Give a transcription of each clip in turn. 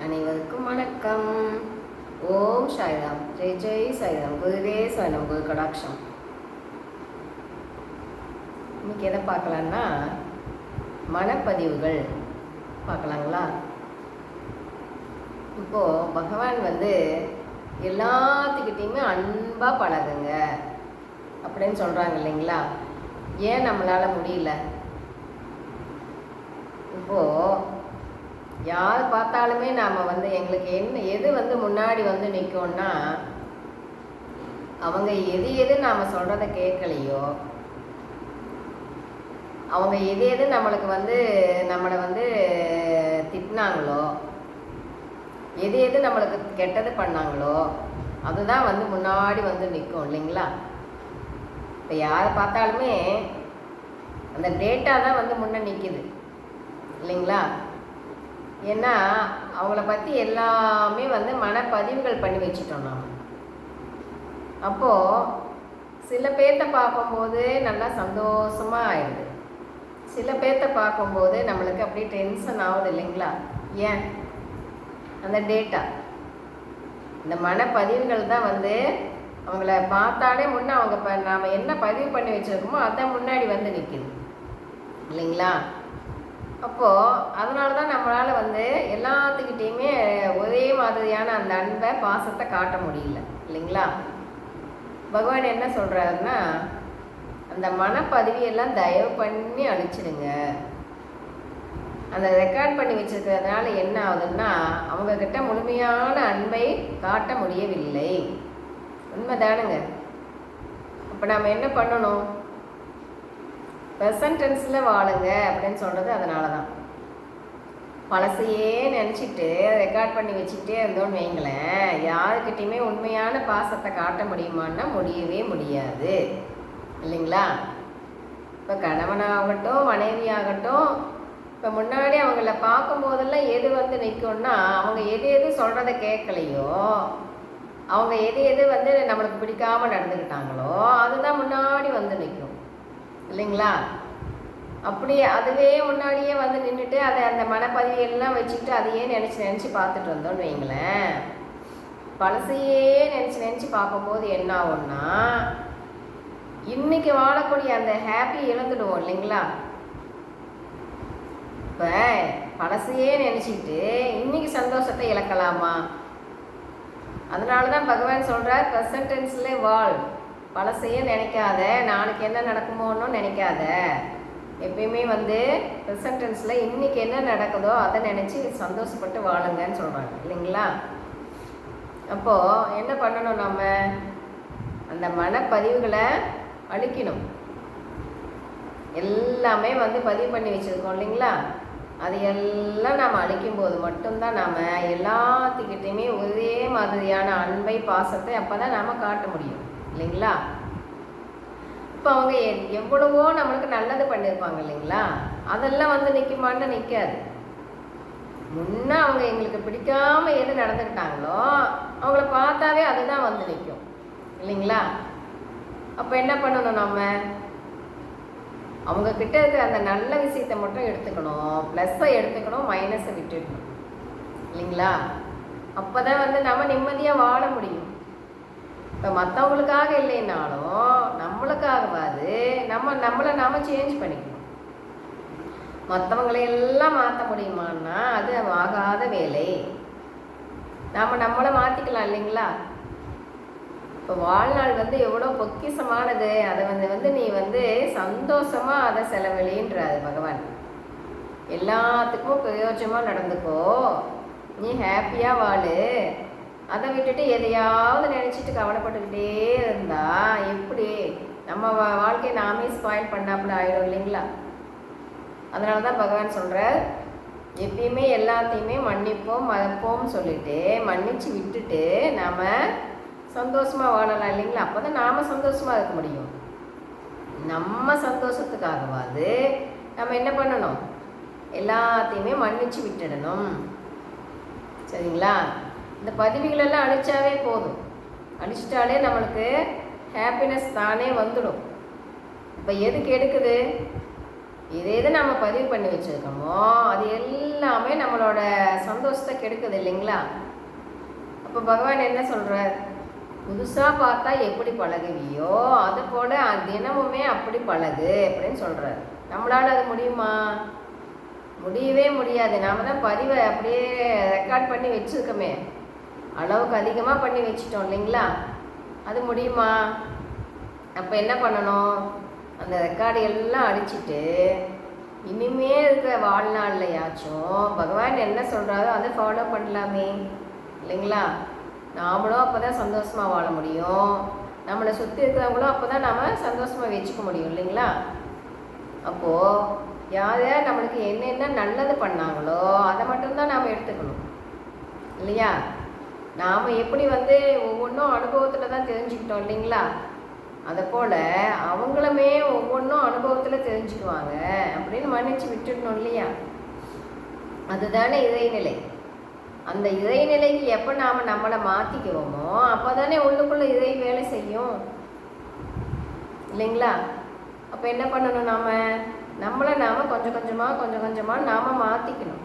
அனைவருக்கும் வணக்கம். ஓம் சாய்ராம். ஜெய் ஜெய் சாய்ராம். குருவே சரணம். குரு கடாட்சம். இன்னைக்கு எதை பார்க்கலான்னா மனப்பதிவுகள் பார்க்கலாங்களா. இப்போது பகவான் எல்லாத்துக்கிட்டையுமே அன்பாக பழகுங்க அப்படின்னு சொல்கிறாங்க இல்லைங்களா. ஏன் நம்மளால் முடியல? இப்போது யார் பார்த்தாலுமே நாம் எங்களுக்கு எது முன்னாடி நிற்கும்னா, அவங்க எது நாம் சொல்கிறத கேட்கலையோ, அவங்க எது நம்மளுக்கு நம்மளை திட்டினாங்களோ, எது நம்மளுக்கு கெட்டது பண்ணாங்களோ அதுதான் முன்னாடி நிற்கும் இல்லைங்களா. இப்போ யாரை பார்த்தாலுமே அந்த டேட்டா தான் முன்னே நிற்கிது இல்லைங்களா. ஏன்னா அவங்கள பற்றி எல்லாமே மனப்பதிவுகள் பண்ணி வச்சுட்டோம் நாம். அப்போது சில பேர்த்த பார்க்கும்போது நல்லா சந்தோஷமாக ஆயிடுது, சில பேர்த்த பார்க்கும்போது நம்மளுக்கு அப்படியே டென்ஷன் ஆகுது இல்லைங்களா. ஏன்? அந்த டேட்டா, இந்த மனப்பதிவுகள் தான் அவங்கள பார்த்தாலே முன்னே அவங்க நாம் என்ன பதிவு பண்ணி வச்சுருக்கோமோ அதான் முன்னாடி நிற்கிது இல்லைங்களா. அப்போது அதனால தான் நம்மளால் எல்லாத்துக்கிட்டேயுமே ஒரே மாதிரியான அந்த அன்பை பாசத்தை காட்ட முடியல இல்லைங்களா. பகவான் என்ன சொல்கிறாருன்னா, அந்த மனப்பதிவியெல்லாம் தயவு பண்ணி அழிச்சிடுங்க. அந்த ரெக்கார்ட் பண்ணி வச்சுருக்கிறதுனால என்ன ஆகுதுன்னா, அவங்கக்கிட்ட முழுமையான அன்பை காட்ட முடியவில்லை. உண்மைதானுங்க. அப்போ நாம் என்ன பண்ணணும்? ப்ரெசன்ட் டென்ஸில் வாழுங்க அப்படின்னு சொல்கிறது அதனால தான். பழசையே நினச்சிட்டு ரெக்கார்ட் பண்ணி வச்சுக்கிட்டே இருந்தோன்னு வைங்களேன், யாருக்கிட்டையுமே உண்மையான பாசத்தை காட்ட முடியுமான்னா முடியவே முடியாது இல்லைங்களா. இப்போ கணவனாகட்டும் மனைவியாகட்டும், இப்போ முன்னாடி அவங்கள பார்க்கும்போதெல்லாம் எது நிற்கும்னா, அவங்க எது சொல்கிறத கேட்கலையோ, அவங்க எது நம்மளுக்கு பிடிக்காமல் நடந்துக்கிட்டாங்களோ அதுதான் முன்னாடி நிற்கும் இல்லைங்களா. அப்படியே அதுவே முன்னாடியே நின்றுட்டு அதை அந்த மனப்பதிவையெல்லாம் வச்சுக்கிட்டு அதையே நினச்சி பார்த்துட்டு வந்தோன்னு வைங்களேன், பழசையே நினச்சி பார்க்கும்போது என்ன ஆகும்னா, இன்னைக்கு வாழக்கூடிய அந்த ஹாப்பி இழந்துடுவோம் இல்லைங்களா. இப்போ பழசையே நினச்சிக்கிட்டு இன்னைக்கு சந்தோஷத்தை இழக்கலாமா? அதனால தான் பகவான் சொல்கிறார், ப்ரெசன்ட் டென்ஸ்லே வாழ். பழசையே நினைக்காத, நாளைக்கு என்ன நடக்குமோன்னு நினைக்காத. எப்பயுமே ப்ரெசன்ட் டென்ஸில் இன்றைக்கி என்ன நடக்குதோ அதை நினச்சி சந்தோஷப்பட்டு வாழுங்கன்னு சொல்கிறாங்க இல்லைங்களா. அப்போது என்ன பண்ணணும்? நம்ம அந்த மனப்பதிவுகளை அழிக்கணும். எல்லாமே பதிவு பண்ணி வச்சுருக்கோம் இல்லைங்களா. அது எல்லாம் நாம் அழிக்கும்போது மட்டும்தான் நாம் எல்லாத்துக்கிட்டையுமே ஒரே மாதிரியான அன்பை பாசத்தை அப்போ தான் நாம் காட்ட முடியும் இல்லைங்களா. இப்போ அவங்க எவ்வளவோ நம்மளுக்கு நல்லது பண்ணியிருப்பாங்க இல்லைங்களா, அதெல்லாம் நிற்குமான்னு நிற்காது. முன்னே அவங்க எங்களுக்கு பிடிக்காம எது நடந்துக்கிட்டாங்களோ அவங்கள பார்த்தாவே அதுதான் நிற்கும் இல்லைங்களா. அப்போ என்ன பண்ணணும்? நம்ம அவங்கக்கிட்ட இருக்கிற அந்த நல்ல விஷயத்தை மட்டும் எடுத்துக்கணும், ப்ளஸ்ஸை எடுத்துக்கணும், மைனஸை விட்டுடணும் இல்லைங்களா. அப்போ தான் நம்ம நிம்மதியாக வாழ முடியும். இப்போ மற்றவங்களுக்காக இல்லைன்னாலும் நம்மளுக்காகவாது நம்மளை நாம் சேஞ்ச் பண்ணிக்கணும். மற்றவங்களையெல்லாம் மாற்ற முடியுமான்னா அது ஆகாத வேலை. நம்மளை மாற்றிக்கலாம் இல்லைங்களா. இப்போ வாழ்நாள் எவ்வளோ பொக்கிஷமானது, அதை நீ சந்தோஷமாக அதை செலவழின்றாரு பகவான். எல்லாத்துக்கும் பிரயோஜனமாக நடந்துக்கோ, நீ ஹாப்பியாக வாழு. அதை விட்டுட்டு எதையாவது நினச்சிட்டு கவலைப்பட்டுக்கிட்டே இருந்தா எப்படி நம்ம வாழ்க்கையை நாமே ஸ்பாயில் பண்ணாப்புல ஆகிடும் இல்லைங்களா. அதனால தான் பகவான் சொல்கிறார், எப்பயுமே எல்லாத்தையுமே மன்னிப்போம் மறப்போம்னு சொல்லிட்டு மன்னிச்சு விட்டுட்டு நாம் சந்தோஷமாக வாழலாம் இல்லைங்களா. அப்போ தான் நாம் சந்தோஷமாக இருக்க முடியும். நம்ம சந்தோஷத்துக்காகவாது நம்ம என்ன பண்ணணும்? எல்லாத்தையுமே மன்னிச்சு விட்டுடணும் சரிங்களா. இந்த பதிவுகளெல்லாம் அழிச்சாவே போதும், அழிச்சிட்டாலே நம்மளுக்கு ஹாப்பினஸ் தானே வந்துடும். இப்போ எதுக்கு எடுக்குது? எது நம்ம பதிவு பண்ணி வச்சுருக்கோமோ அது எல்லாமே நம்மளோட சந்தோஷத்தை கெடுக்குது இல்லைங்களா? அப்போ பகவான் என்ன சொல்கிறார்? புதுசாக பார்த்தா எப்படி பழகுவியோ அது போல் தினமுமே அப்படி பழகு அப்படின்னு சொல்கிறார். நம்மளால் அது முடியுமா? முடியவே முடியாது. நாம் தான் பதிவை அப்படியே ரெக்கார்ட் பண்ணி வச்சுருக்கோமே, அளவுக்கு அதிகமாக பண்ணி வச்சிட்டோம் இல்லைங்களா? அது முடியுமா? அப்போ என்ன பண்ணணும்? அந்த ரெக்கார்டு எல்லாம் அடிச்சுட்டு இனிமே இருக்கிற வாழ்நாள்லையாச்சும் பகவான் என்ன சொல்கிறாரோ அதை ஃபாலோ பண்ணலாமே இல்லைங்களா? நாமளும் அப்போ தான் சந்தோஷமாக வாழ முடியும், நம்மளை சுற்றி இருக்கிறவங்களும் அப்போ தான் நாம் சந்தோஷமாக வச்சுக்க முடியும் இல்லைங்களா? அப்போது யார் யார் நம்மளுக்கு என்னென்ன நல்லது பண்ணாங்களோ அதை மட்டும்தான் நாம் எடுத்துக்கணும் இல்லையா? நாம் எப்படி ஒவ்வொன்றும் அனுபவத்தில் தான் தெரிஞ்சுக்கிட்டோம் இல்லைங்களா? அதை போல் அவங்களுமே ஒவ்வொன்றும் அனுபவத்தில் தெரிஞ்சுக்குவாங்க அப்படின்னு மன்னிச்சு விட்டுடணும் இல்லையா? அதுதானே இறைநிலை. அந்த இறைநிலைக்கு எப்போ நாம் நம்மளை மாற்றிக்குவோமோ அப்போ தானே உள்ளுக்குள்ளே இறை வேலை செய்யும் இல்லைங்களா? அப்போ என்ன பண்ணணும்? நம்மளை நாம் கொஞ்சம் கொஞ்சமாக நாம் மாற்றிக்கணும்.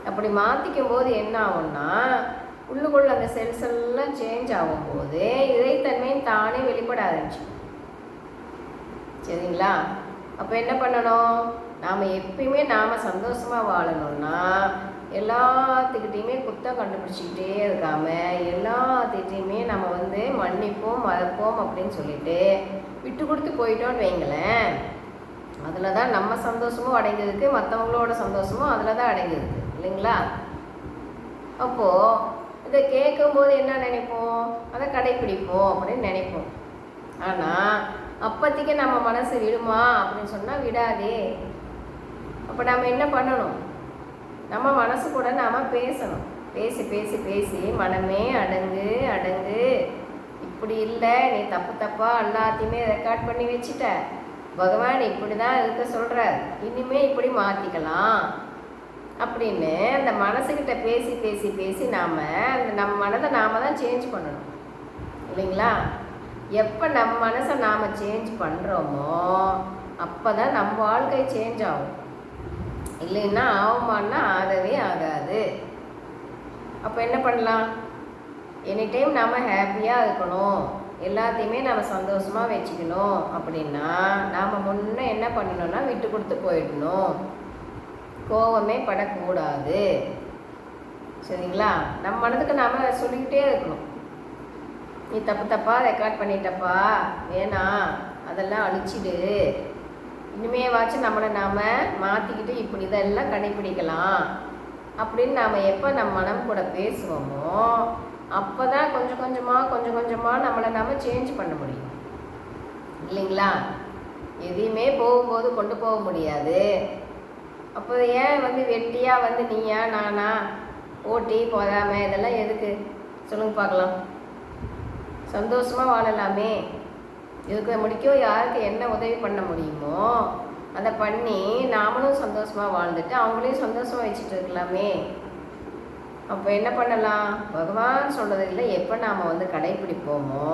அப்படி மாற்றிக்கும் போது என்ன ஆகும்னா, உள்ளுக்குள்ள அந்த செல்ஸ் எல்லாம் சேஞ்ச் ஆகும்போது இறைத்தன்மையும் தானே வெளிப்பட ஆரம்பிச்சு. சரிங்களா? அப்போ என்ன பண்ணணும்? நாம் எப்பயுமே நாம் சந்தோஷமாக வாழணும்னா எல்லாத்துக்கிட்டையுமே குத்தம் கண்டுபிடிச்சிக்கிட்டே இருக்காம எல்லாத்திட்டையுமே நம்ம மன்னிப்போம் மறப்போம் அப்படின்னு சொல்லிட்டு விட்டு கொடுத்து போயிட்டோன்னு வைங்களேன், அதில் தான் நம்ம சந்தோஷமும் அடங்கியிருக்கு, மற்றவங்களோட சந்தோஷமும் அதில் தான் அடங்கியிருக்கு இல்லைங்களா? அப்போது இதை கேட்கும்போது என்ன நினைப்போம்? அதை கடைப்பிடிப்போம் அப்படின்னு நினைப்போம். ஆனால் அப்போதைக்கு நம்ம மனசு விடுமா அப்படின்னு சொன்னால் விடாதே. அப்போ நம்ம என்ன பண்ணணும்? நம்ம மனசு கூட நாம் பேசணும். பேசி பேசி பேசி மனமே அடங்கு அடங்கு, இப்படி இல்லை, நீ தப்பாக எல்லாத்தையுமே ரெக்கார்ட் பண்ணி வச்சுட்ட, பகவான் இப்படி தான் இருக்க சொல்கிறார், இனிமேல் இப்படி மாற்றிக்கலாம் அப்படின்னு அந்த மனசுக்கிட்ட பேசி பேசி பேசி நம்ம மனதை நாம் தான் சேஞ்ச் பண்ணணும் இல்லைங்களா? எப்போ நம்ம மனசை நாம் சேஞ்ச் பண்ணுறோமோ அப்போ தான் நம்ம வாழ்க்கை சேஞ்ச் ஆகும். இல்லைன்னா ஆகுமான்னா ஆகவே ஆகாது. அப்போ என்ன பண்ணலாம்? எனி டைம் நாம் ஹாப்பியாக இருக்கணும், எல்லாத்தையுமே நம்ம சந்தோஷமாக வச்சுக்கணும் அப்படின்னா நாம் முன்னே என்ன பண்ணணும்னா விட்டு கொடுத்து போயிடணும், கோவமே படக்கூடாது. சரிங்களா? நம்ம மனதுக்கு நாம் சொல்லிக்கிட்டே இருக்கணும், நீ தப்பாக ரெக்கார்ட் பண்ணிட்டப்பா, வேணாம், அதெல்லாம் அழிச்சிடு, இனிமேவாச்சும் நம்மளை நாம் மாற்றிக்கிட்டு இப்படி இதெல்லாம் கடைப்பிடிக்கலாம் அப்படின்னு நாம் எப்போ நம்ம மனம் கூட பேசுவோமோ அப்போ தான் கொஞ்சம் கொஞ்சமாக நம்மளை நாம் சேஞ்ச் பண்ண முடியும் இல்லைங்களா? எதையுமே போகும்போது கொண்டு போக முடியாது. அப்போ ஏன் வெட்டியாக நீயா நானா ஓட்டி போகாமல் இதெல்லாம் எதுக்கு சொல்லுங்க பார்க்கலாம்? சந்தோஷமாக வாழலாமே. இதுக்கு முடிக்கும் யாருக்கு என்ன உதவி பண்ண முடியுமோ அதை பண்ணி நாமளும் சந்தோஷமாக வாழ்ந்துட்டு அவங்களையும் சந்தோஷமாக வச்சுட்டு இருக்கலாமே. அப்போ என்ன பண்ணலாம்? பகவான் சொல்கிறதில்ல எப்போ நாம் கடைப்பிடிப்போமோ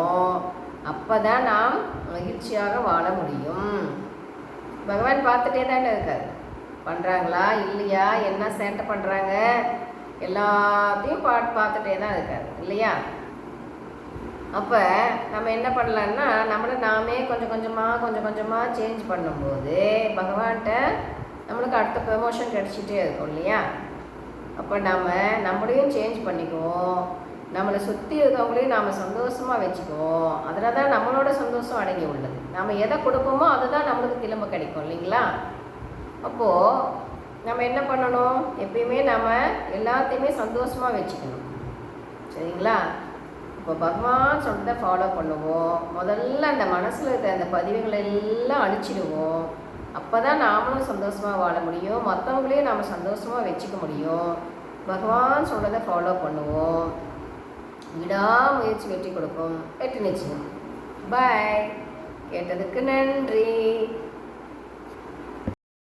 அப்போ தான் நாம் மகிழ்ச்சியாக வாழ முடியும். பகவான் பார்த்துட்டே தானே இருக்கார், பண்ணுறாங்களா இல்லையா, என்ன சேட்டை பண்ணுறாங்க எல்லாத்தையும் பார்த்துட்டே தான் இருக்கார் இல்லையா? அப்போ நம்ம என்ன பண்ணலான்னா நம்மளை நாமே கொஞ்சம் கொஞ்சமாக சேஞ்ச் பண்ணும்போது பகவான்கிட்ட நம்மளுக்கு அடுத்த ப்ரமோஷன் கிடச்சிட்டே இருக்கும் இல்லையா? அப்போ நம்மளையும் சேஞ்ச் பண்ணிக்குவோம், நம்மளை சுற்றி இருக்கவங்களையும் நாம் சந்தோஷமாக வச்சுக்குவோம். அதில் தான் நம்மளோட சந்தோஷம் அடங்கி உள்ளது. நம்ம எதை கொடுப்போமோ அதுதான் நம்மளுக்கு திரும்ப கிடைக்கும் இல்லைங்களா? அப்போது நம்ம என்ன பண்ணணும்? எப்பயுமே நம்ம எல்லாத்தையுமே சந்தோஷமாக வச்சுக்கணும். சரிங்களா? இப்போ பகவான் சொல்கிறத ஃபாலோ பண்ணுவோம். முதல்ல அந்த மனசில் இருக்கிற அந்த பதிவுகளை எல்லாம் அழிச்சிடுவோம். அப்போ தான் நாமளும் சந்தோஷமாக வாழ முடியும், மற்றவங்களையும் நாம் சந்தோஷமாக வச்சுக்க முடியும். பகவான் சொல்கிறத ஃபாலோ பண்ணுவோம். விடாமுயற்சி வெற்றி கொடுக்கும். வெற்றி நிச்சயம். பாய். கேட்டதுக்கு நன்றி.